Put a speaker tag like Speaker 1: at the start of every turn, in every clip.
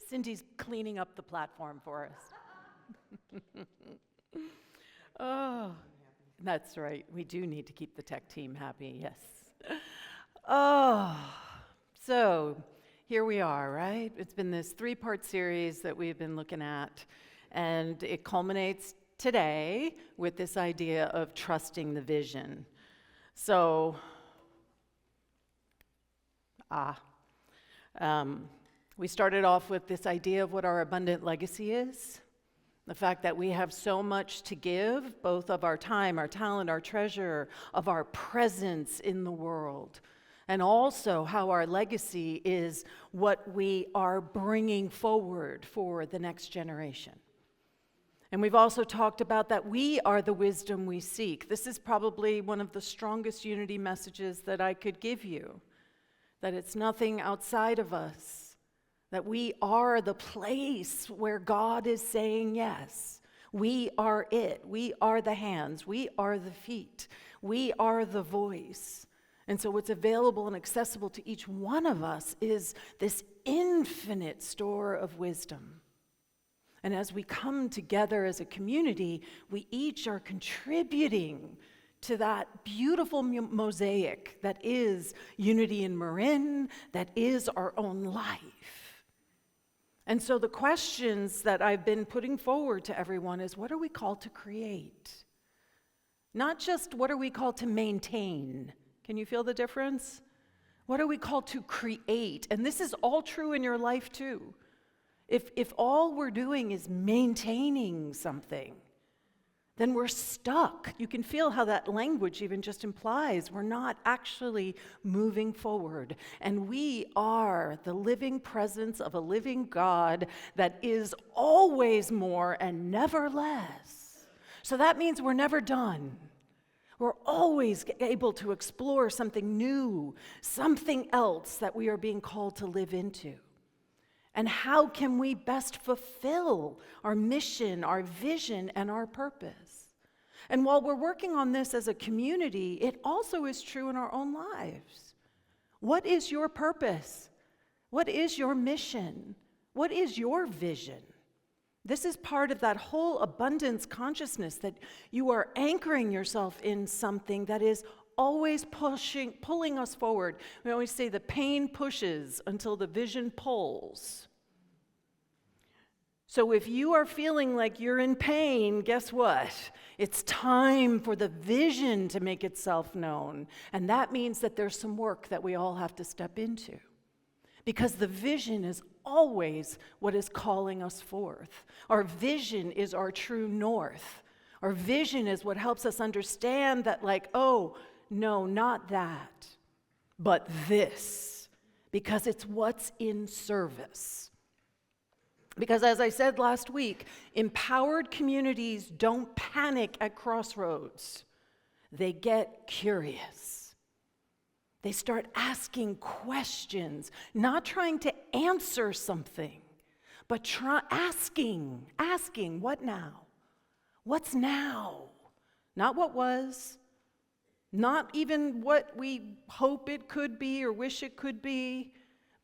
Speaker 1: Cindy's cleaning up the platform for us. Oh, that's right. We do need to keep the tech team happy, yes. Oh, so here we are, right? It's been this 3-part series that we've been looking at, and it culminates today with this idea of trusting the vision. So, we started off with this idea of what our abundant legacy is. The fact that we have so much to give, both of our time, our talent, our treasure, of our presence in the world. And also how our legacy is what we are bringing forward for the next generation. And we've also talked about that we are the wisdom we seek. This is probably one of the strongest unity messages that I could give you. That it's nothing outside of us. That we are the place where God is saying yes. We are it. We are the hands. We are the feet. We are the voice. And so what's available and accessible to each one of us is this infinite store of wisdom. And as we come together as a community, we each are contributing to that beautiful mosaic that is Unity in Marin, that is our own life. And so the questions that I've been putting forward to everyone is, what are we called to create? Not just what are we called to maintain. Can you feel the difference? What are we called to create? And this is all true in your life too. If all we're doing is maintaining something, then we're stuck. You can feel how that language even just implies we're not actually moving forward. And we are the living presence of a living God that is always more and never less. So that means we're never done. We're always able to explore something new, something else that we are being called to live into. And how can we best fulfill our mission, our vision, and our purpose? And while we're working on this as a community, it also is true in our own lives. What is your purpose? What is your mission? What is your vision? This is part of that whole abundance consciousness, that you are anchoring yourself in something that is always pulling us forward. We always say the pain pushes until the vision pulls. So if you are feeling like you're in pain, guess what? It's time for the vision to make itself known. And that means that there's some work that we all have to step into. Because the vision is always what is calling us forth. Our vision is our true north. Our vision is what helps us understand that, like, oh, no, not that, but this. Because it's what's in service. Because as I said last week, empowered communities don't panic at crossroads. They get curious. They start asking questions, not trying to answer something, but asking, what now? What's now? Not what was, not even what we hope it could be or wish it could be,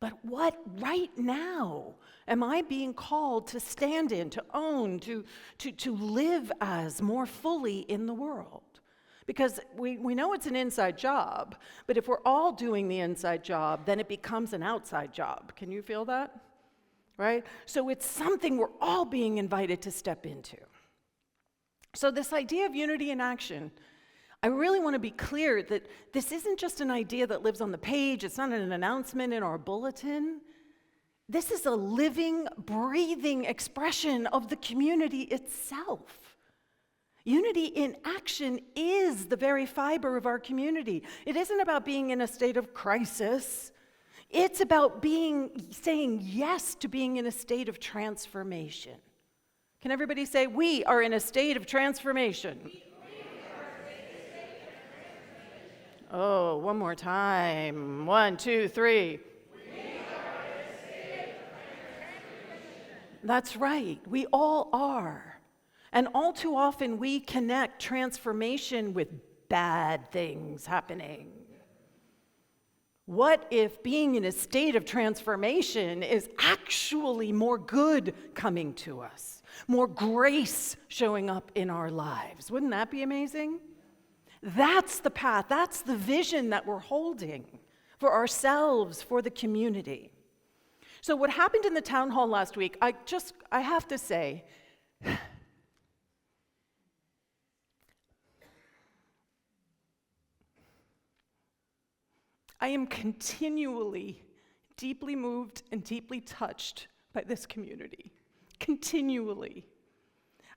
Speaker 1: but what right now am I being called to stand in, to own, to live as more fully in the world? Because we know it's an inside job, but if we're all doing the inside job, then it becomes an outside job. Can you feel that? Right? So it's something we're all being invited to step into. So this idea of unity in action, I really want to be clear that this isn't just an idea that lives on the page. It's not an announcement in our bulletin. This is a living, breathing expression of the community itself. Unity in action is the very fiber of our community. It isn't about being in a state of crisis. It's about saying yes to being in a state of transformation. Can everybody say, we are in a state of transformation? Oh, one more time. 1, 2, 3. That's right. We all are. And all too often we connect transformation with bad things happening. What if being in a state of transformation is actually more good coming to us, more grace showing up in our lives? Wouldn't that be amazing? That's the path, that's the vision that we're holding for ourselves, for the community. So what happened in the town hall last week, I have to say, I am continually deeply moved and deeply touched by this community. Continually.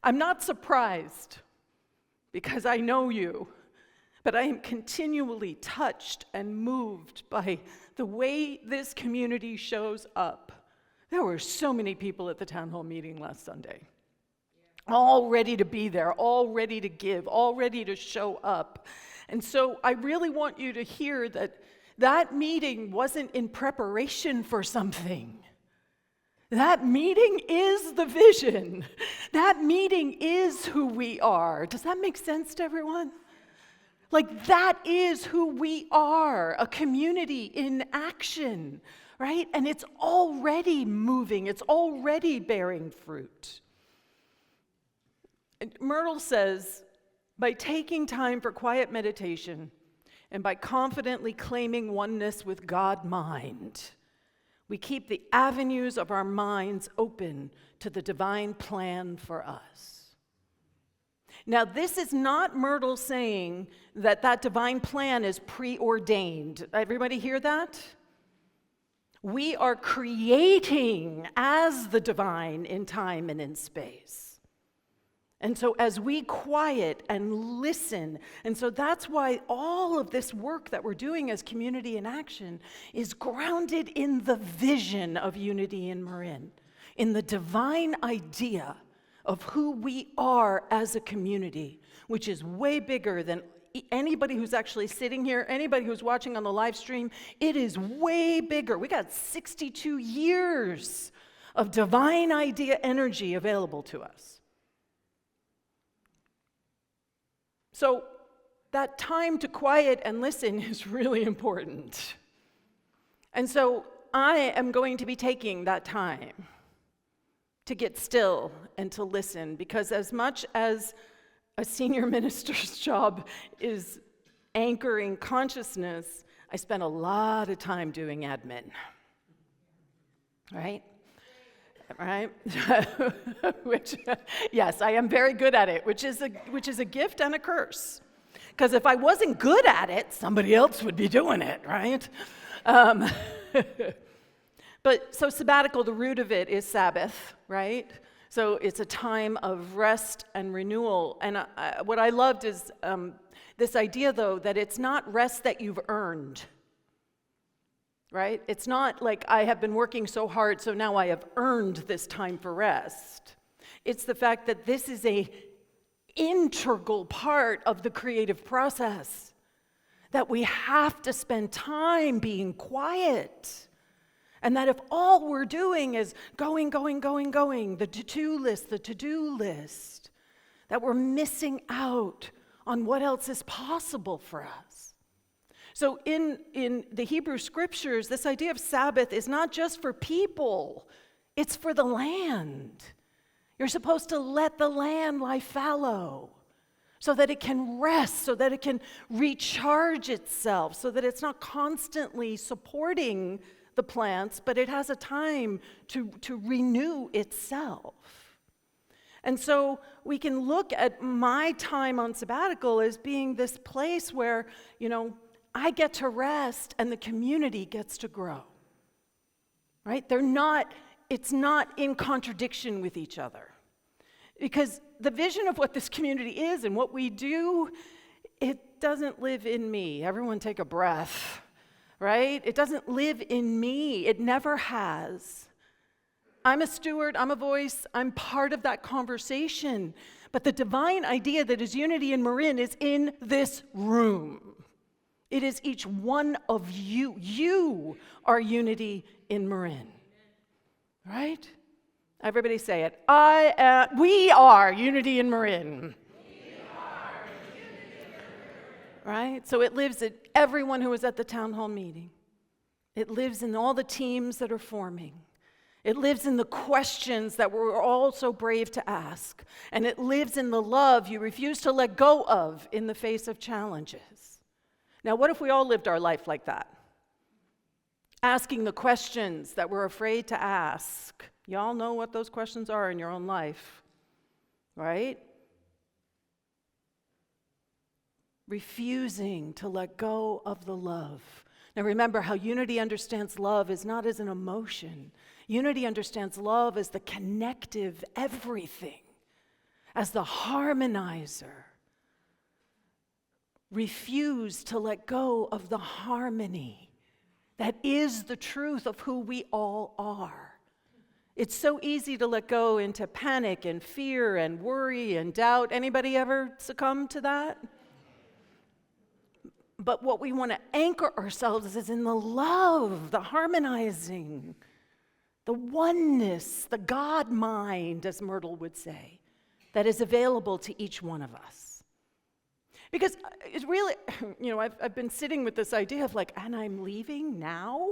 Speaker 1: I'm not surprised because I know you, but I am continually touched and moved by the way this community shows up. There were so many people at the town hall meeting last Sunday, all ready to be there, all ready to give, all ready to show up. And so I really want you to hear that meeting wasn't in preparation for something. That meeting is the vision. That meeting is who we are. Does that make sense to everyone? Like, that is who we are, a community in action, right? And it's already moving, it's already bearing fruit. And Myrtle says, by taking time for quiet meditation and by confidently claiming oneness with God mind, we keep the avenues of our minds open to the divine plan for us. Now, this is not Myrtle saying that divine plan is preordained. Everybody hear that? We are creating as the divine in time and in space. And so as we quiet and listen, and so that's why all of this work that we're doing as Community in Action is grounded in the vision of Unity in Marin, in the divine idea of who we are as a community, which is way bigger than anybody who's actually sitting here, anybody who's watching on the live stream. It is way bigger. We got 62 years of divine idea energy available to us. So that time to quiet and listen is really important. And so I am going to be taking that time to get still and to listen, because as much as a senior minister's job is anchoring consciousness, I spend a lot of time doing admin, right? Right? Which, yes, I am very good at it, which is a gift and a curse. Because if I wasn't good at it, somebody else would be doing it, right? But so sabbatical, the root of it is Sabbath, right? So it's a time of rest and renewal. And what I loved is this idea, though, that it's not rest that you've earned, right? It's not like I have been working so hard, so now I have earned this time for rest. It's the fact that this is an integral part of the creative process, that we have to spend time being quiet. And that if all we're doing is going, the to-do list, that we're missing out on what else is possible for us. So in the Hebrew scriptures, this idea of Sabbath is not just for people, it's for the land. You're supposed to let the land lie fallow so that it can rest, so that it can recharge itself, so that it's not constantly supporting the plants, but it has a time to renew itself. And so we can look at my time on sabbatical as being this place where, I get to rest and the community gets to grow. Right? It's not in contradiction with each other. Because the vision of what this community is and what we do, it doesn't live in me. Everyone take a breath. Right? It doesn't live in me. It never has. I'm a steward, I'm a voice, I'm part of that conversation. But the divine idea that is Unity in Marin is in this room. It is each one of you. You are Unity in Marin. Right? Everybody say it. We are Unity in Marin. Right? So it lives in everyone who was at the town hall meeting. It lives in all the teams that are forming. It lives in the questions that we're all so brave to ask. And it lives in the love you refuse to let go of in the face of challenges. Now, what if we all lived our life like that? Asking the questions that we're afraid to ask. Y'all know what those questions are in your own life, right? Refusing to let go of the love. Now remember how unity understands love is not as an emotion. Unity understands love as the connective everything, as the harmonizer. Refuse to let go of the harmony that is the truth of who we all are. It's so easy to let go into panic and fear and worry and doubt. Anybody ever succumb to that? But what we want to anchor ourselves is in the love, the harmonizing, the oneness, the God mind, as Myrtle would say, that is available to each one of us. Because it's really, I've been sitting with this idea of and I'm leaving now,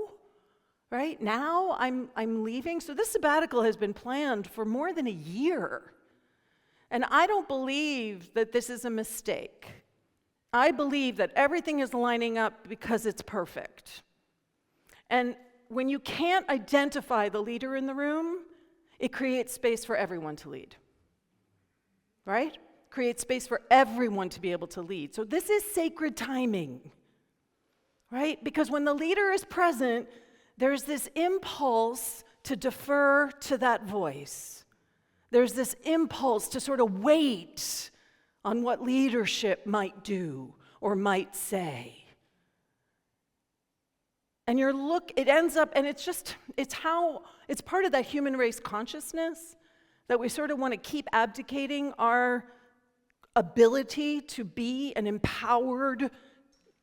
Speaker 1: right? Now I'm leaving. So this sabbatical has been planned for more than a year. And I don't believe that this is a mistake. I believe that everything is lining up because it's perfect. And when you can't identify the leader in the room, it creates space for everyone to lead. Right? Creates space for everyone to be able to lead. So this is sacred timing. Right? Because when the leader is present, there's this impulse to defer to that voice. There's this impulse to sort of wait on what leadership might do or might say. And it ends up, and it's part of that human race consciousness that we sort of want to keep abdicating our ability to be an empowered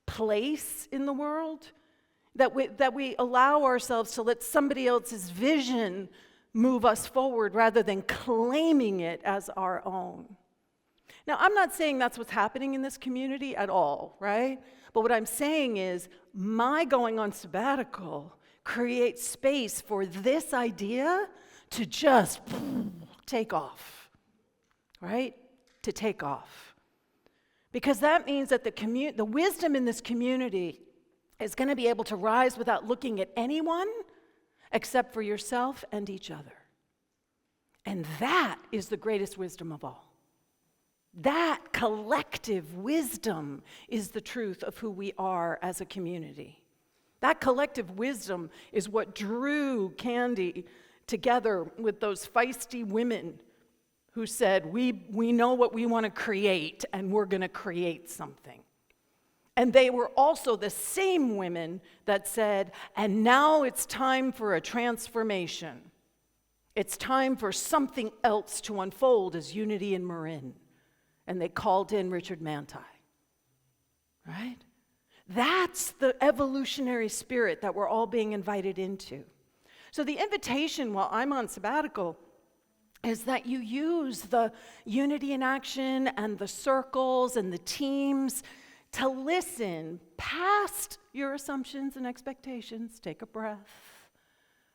Speaker 1: place in the world, that we allow ourselves to let somebody else's vision move us forward rather than claiming it as our own. Now, I'm not saying that's what's happening in this community at all, right? But what I'm saying is my going on sabbatical creates space for this idea to just take off, right? To take off. Because that means that the wisdom in this community is going to be able to rise without looking at anyone except for yourself and each other. And that is the greatest wisdom of all. That collective wisdom is the truth of who we are as a community. That collective wisdom is what drew Candy together with those feisty women who said, we know what we want to create, and we're going to create something. And they were also the same women that said, and now it's time for a transformation. It's time for something else to unfold as unity in Marin. And they called in Richard Manti, right? That's the evolutionary spirit that we're all being invited into. So the invitation while I'm on sabbatical is that you use the unity in action and the circles and the teams to listen past your assumptions and expectations. Take a breath,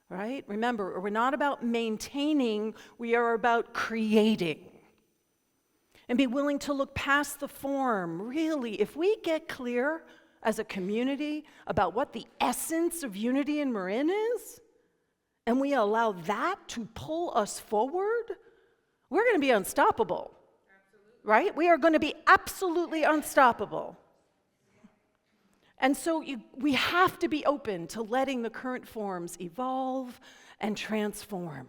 Speaker 1: right? Remember, we're not about maintaining, we are about creating. And be willing to look past the form. Really, if we get clear as a community about what the essence of unity in Marin is, and we allow that to pull us forward, we're going to be unstoppable. Absolutely. Right? We are going to be absolutely unstoppable. And so we have to be open to letting the current forms evolve and transform.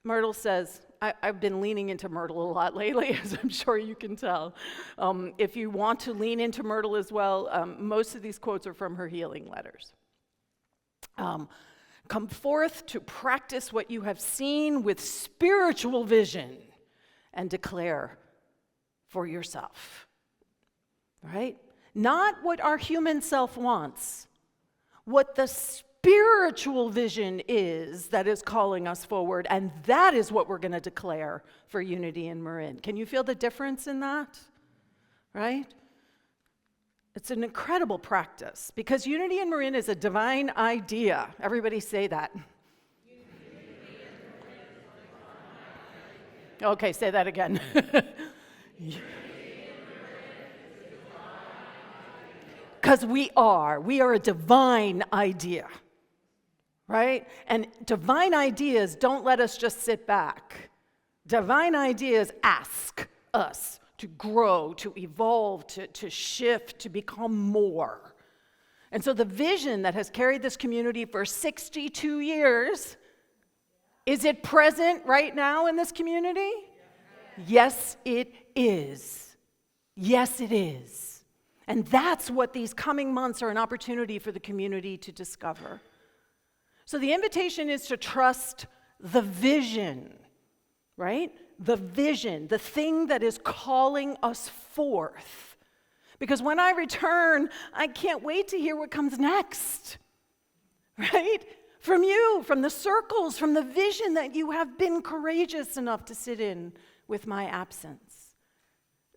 Speaker 1: Myrtle says, I've been leaning into Myrtle a lot lately, as I'm sure you can tell. If you want to lean into Myrtle as well, most of these quotes are from her healing letters. Come forth to practice what you have seen with spiritual vision and declare for yourself. Right? Not what our human self wants, what the spiritual vision is that is calling us forward, and that is what we're going to declare for unity in Marin. Can you feel the difference in that? Right? It's an incredible practice because Unity in Marin is a divine idea. Everybody say that. Okay, say that again. Because we are a divine idea, right? And divine ideas don't let us just sit back. Divine ideas ask us to grow, to evolve, to shift, to become more. And so the vision that has carried this community for 62 years, is it present right now in this community? Yes, it is. Yes, it is. And that's what these coming months are an opportunity for the community to discover. So the invitation is to trust the vision, right? The vision, the thing that is calling us forth. Because when I return, I can't wait to hear what comes next, right? From you, from the circles, from the vision that you have been courageous enough to sit in with my absence.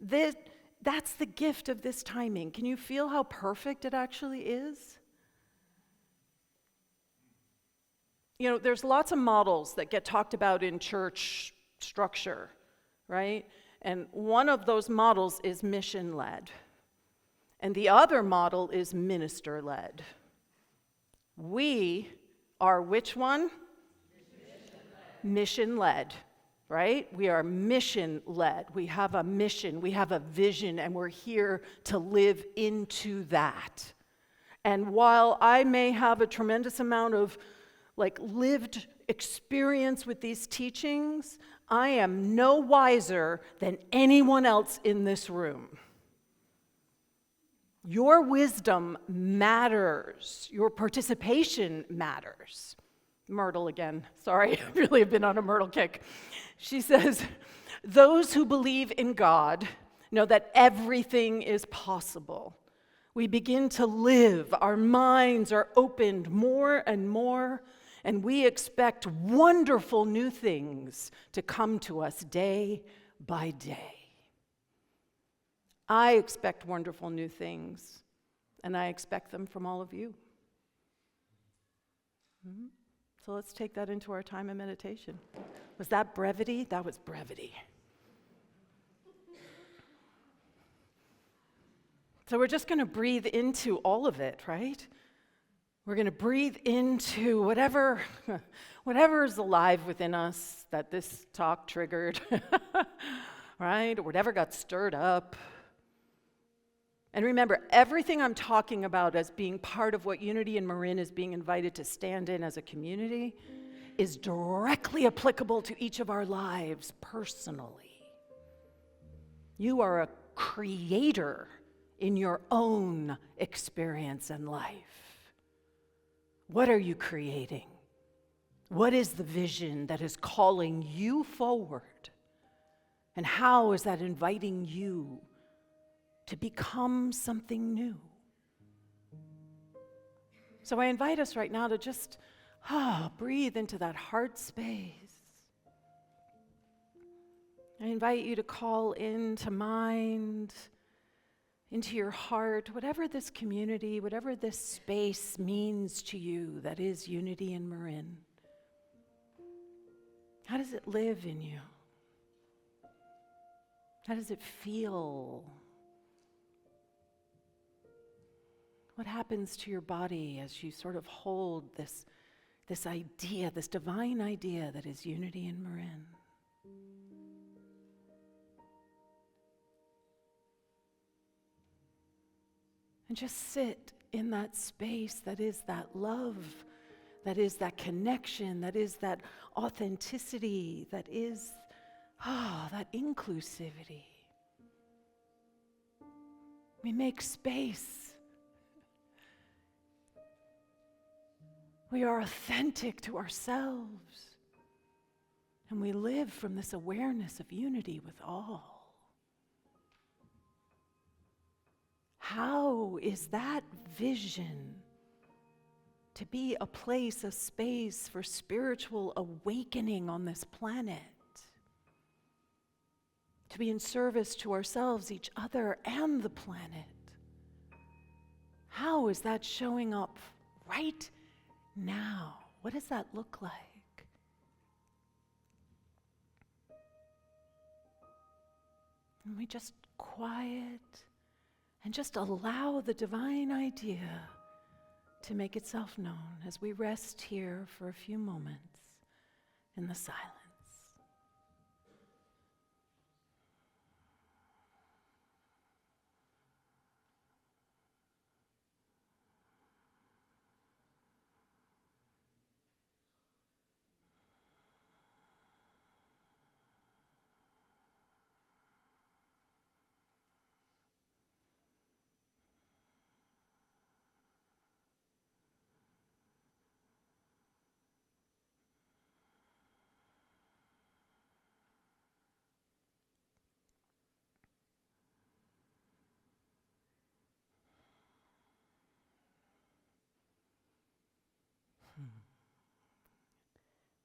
Speaker 1: That's the gift of this timing. Can you feel how perfect it actually is? You know, there's lots of models that get talked about in church structure, right? And one of those models is mission-led. And the other model is minister-led. We are which one? Mission-led, right? We are mission-led. We have a mission, we have a vision, and we're here to live into that. And while I may have a tremendous amount of lived experience with these teachings, I am no wiser than anyone else in this room. Your wisdom matters. Your participation matters. Myrtle again. Sorry, I really have been on a Myrtle kick. She says, those who believe in God know that everything is possible. We begin to live. Our minds are opened more and more, and we expect wonderful new things to come to us day by day. I expect wonderful new things, and I expect them from all of you. So let's take that into our time of meditation. Was that brevity? That was brevity. So we're just going to breathe into all of it, right? We're going to breathe into whatever is alive within us that this talk triggered, right? Or whatever got stirred up. And remember, everything I'm talking about as being part of what Unity in Marin is being invited to stand in as a community is directly applicable to each of our lives personally. You are a creator in your own experience and life. What are you creating? What is the vision that is calling you forward? And how is that inviting you to become something new? So I invite us right now to just breathe into that heart space. I invite you to call into mind, into your heart, whatever this community, whatever this space means to you that is Unity in Marin. How does it live in you? How does it feel? What happens to your body as you sort of hold this idea, this divine idea that is Unity in Marin? And just sit in that space that is that love, that is that connection, that is that authenticity, that is that inclusivity. We make space. We are authentic to ourselves. And we live from this awareness of unity with all. How is that vision to be a place, a space for spiritual awakening on this planet? To be in service to ourselves, each other, and the planet? How is that showing up right now? What does that look like? And we just quiet and just allow the divine idea to make itself known as we rest here for a few moments in the silence.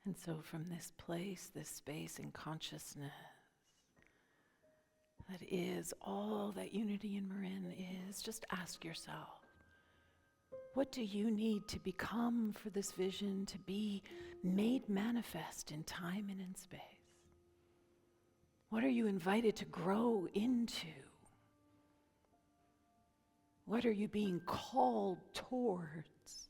Speaker 1: And so from this place, this space in consciousness that is all that Unity in Marin is, just ask yourself, what do you need to become for this vision to be made manifest in time and in space? What are you invited to grow into? What are you being called towards?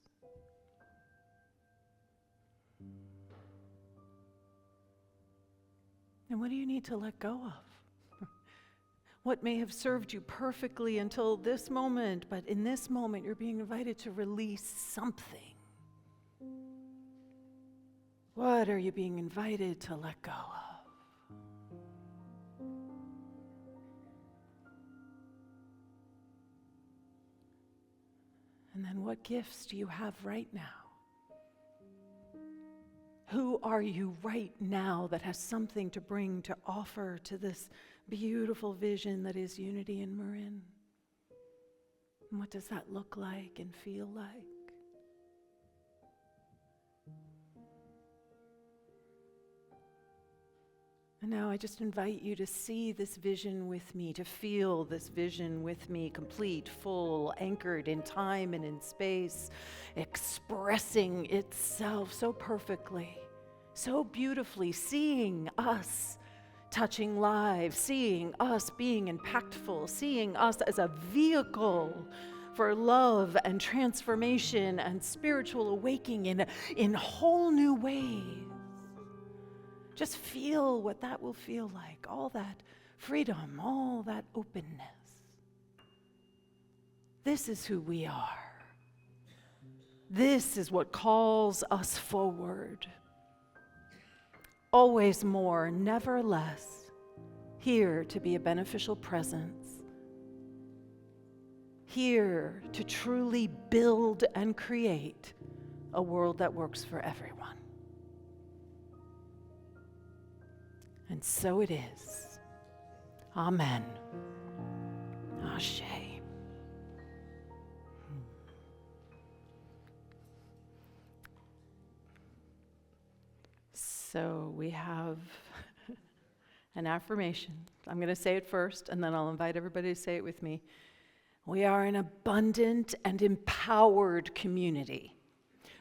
Speaker 1: And what do you need to let go of? What may have served you perfectly until this moment, but in this moment you're being invited to release something. What are you being invited to let go of? And then what gifts do you have right now? Who are you right now that has something to bring, to offer to this beautiful vision that is Unity in Marin? And what does that look like and feel like? And now I just invite you to see this vision with me, to feel this vision with me, complete, full, anchored in time and in space, expressing itself so perfectly, so beautifully, seeing us touching lives, seeing us being impactful, seeing us as a vehicle for love and transformation and spiritual awakening in whole new ways. Just feel what that will feel like, all that freedom, all that openness. This is who we are. This is what calls us forward. Always more, never less, here to be a beneficial presence, here to truly build and create a world that works for everyone. And so it is. Amen. Ashe. So we have an affirmation. I'm going to say it first, and then I'll invite everybody to say it with me. We are an abundant and empowered community.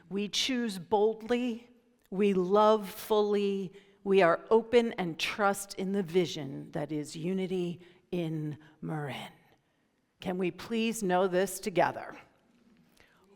Speaker 1: We choose boldly. We love fully. We are open and trust in the vision that is Unity in Marin. Can we please know this together?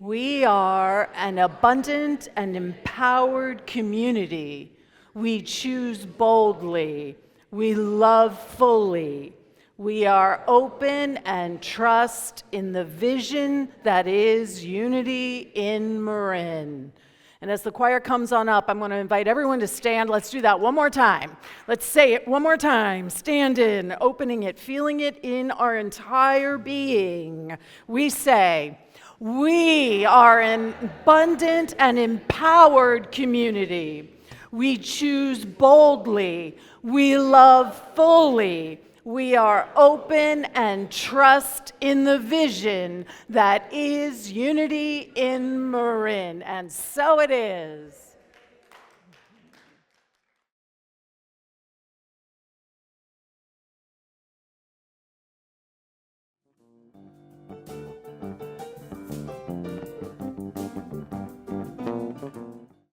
Speaker 1: We are an abundant and empowered community. We choose boldly. We love fully. We are open and trust in the vision that is Unity in Marin. And as the choir comes on up, I'm going to invite everyone to stand. Let's do that one more time. Let's say it one more time. Stand in, opening it, feeling it in our entire being. We say, we are an abundant and empowered community. We choose boldly. We love fully. We are open and trust in the vision that is Unity in Marin. And so it is.